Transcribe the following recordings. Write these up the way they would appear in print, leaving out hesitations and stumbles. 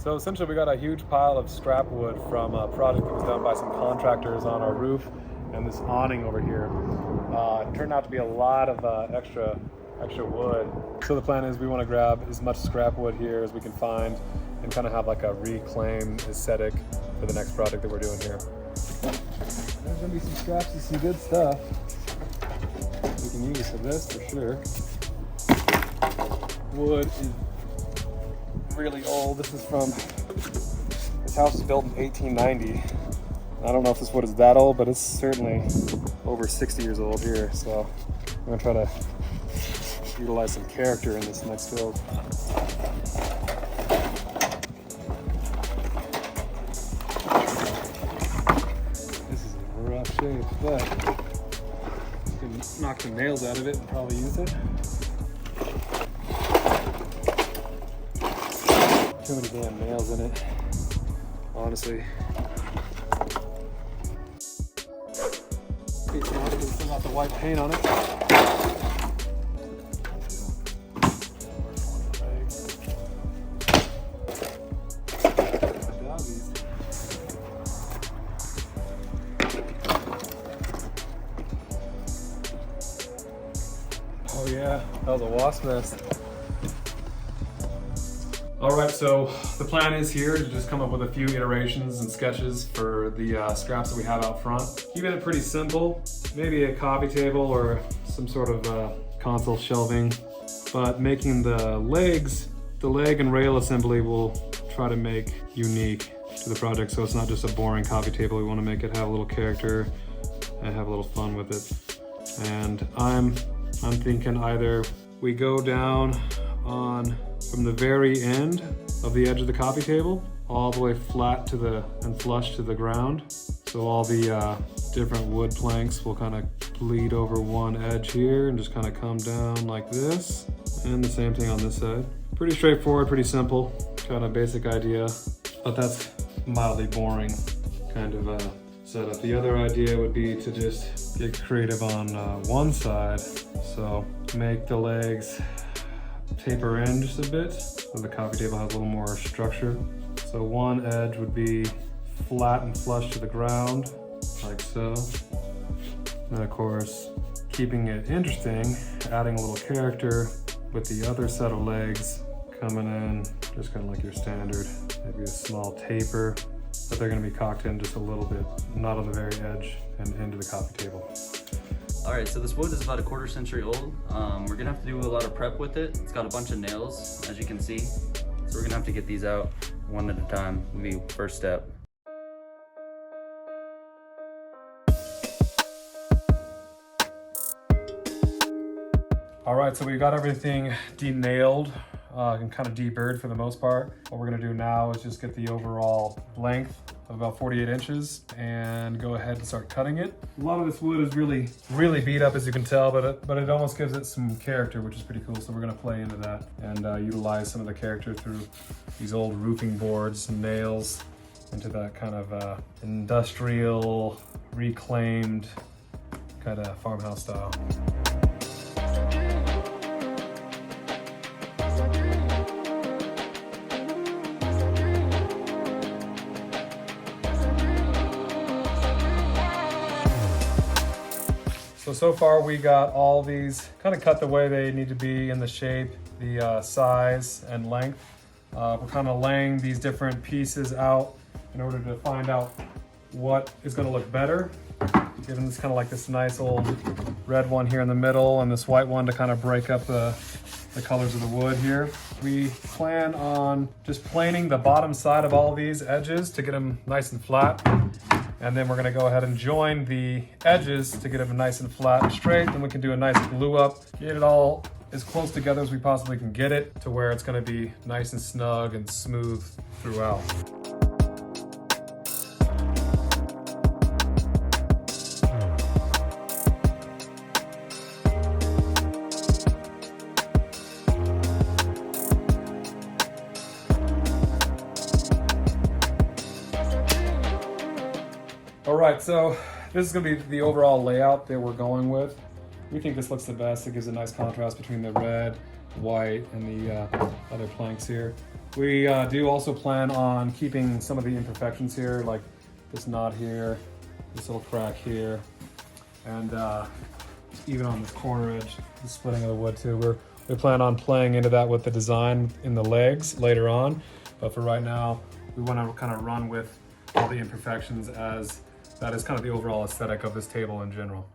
So essentially we got a huge pile of scrap wood from a project that was done by some contractors on our roof and this awning over here. It turned out to be a lot of extra wood. So the plan is we want to grab as much scrap wood here as we can find and kind of have like a reclaim aesthetic for the next project that we're doing here. There's gonna be some scraps and some good stuff we can use for this for sure. Wood is really old. This house was built in 1890. I don't know if this wood is that old, but it's certainly over 60 years old here. So I'm gonna try to utilize some character in this next build. This is in rough shape, but you can knock some nails out of it and probably use it. Too many damn nails in it, honestly. Still got the white paint on it. Oh yeah, that was a wasp nest. All right, so the plan is here to just come up with a few iterations and sketches for the scraps that we have out front. Keeping it pretty simple, maybe a coffee table or some sort of console shelving, but making the legs, the leg and rail assembly we'll try to make unique to the project, so it's not just a boring coffee table. We want to make it have a little character and have a little fun with it. And I'm thinking either we go down on from the very end of the edge of the coffee table all the way flat to and flush to the ground. So all the different wood planks will kind of bleed over one edge here and just kind of come down like this. And the same thing on this side. Pretty straightforward, pretty simple, kind of basic idea, but that's mildly boring kind of setup. The other idea would be to just get creative on one side. So make the legs taper in just a bit so the coffee table has a little more structure. So one edge would be flat and flush to the ground, like so. And of course, keeping it interesting, adding a little character with the other set of legs coming in, just kind of like your standard, maybe a small taper, but they're gonna be cocked in just a little bit, not on the very edge and into the coffee table. All right, so this wood is about a quarter century old. We're gonna have to do a lot of prep with it. It's got a bunch of nails, as you can see. So we're gonna have to get these out one at a time, will be first step. All right, so we got everything de-nailed and kind of de-burred for the most part. What we're gonna do now is just get the overall length of about 48 inches and go ahead and start cutting it. A lot of this wood is really beat up, as you can tell, but it almost gives it some character, which is pretty cool. So we're gonna play into that and utilize some of the character through these old roofing boards and nails into that kind of industrial, reclaimed kind of farmhouse style. So far we got all these kind of cut the way they need to be in the shape, the size and length. We're kind of laying these different pieces out in order to find out what is going to look better. Giving this kind of like this nice old red one here in the middle and this white one to kind of break up the colors of the wood here. We plan on just planing the bottom side of all these edges to get them nice and flat. And then we're gonna go ahead and join the edges to get them nice and flat and straight. Then we can do a nice glue up, get it all as close together as we possibly can get it to where it's gonna be nice and snug and smooth throughout. All right, so this is gonna be the overall layout that we're going with. We think this looks the best. It gives a nice contrast between the red, white, and the other planks here. We do also plan on keeping some of the imperfections here, like this knot here, this little crack here, and even on this corner edge, the splitting of the wood too. We plan on playing into that with the design in the legs later on, but for right now, we want to kind of run with all the imperfections, as that is kind of the overall aesthetic of this table in general.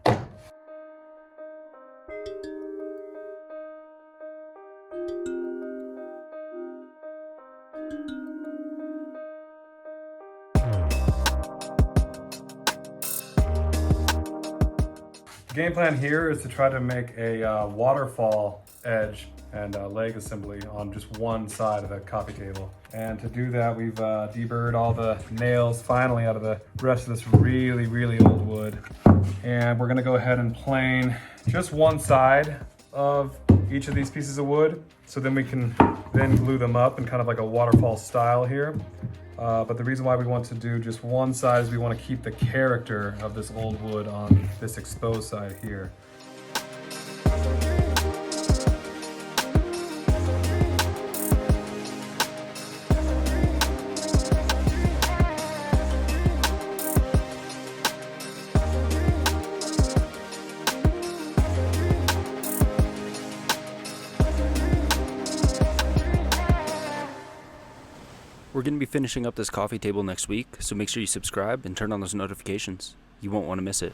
The game plan here is to try to make a waterfall edge and leg assembly on just one side of the coffee table. And to do that, we've deburred all the nails finally out of the rest of this really, really old wood. And we're gonna go ahead and plane just one side of each of these pieces of wood. So then we can then glue them up in kind of like a waterfall style here. But the reason why we want to do just one side is we want to keep the character of this old wood on this exposed side here. We're going to be finishing up this coffee table next week, so make sure you subscribe and turn on those notifications. You won't want to miss it.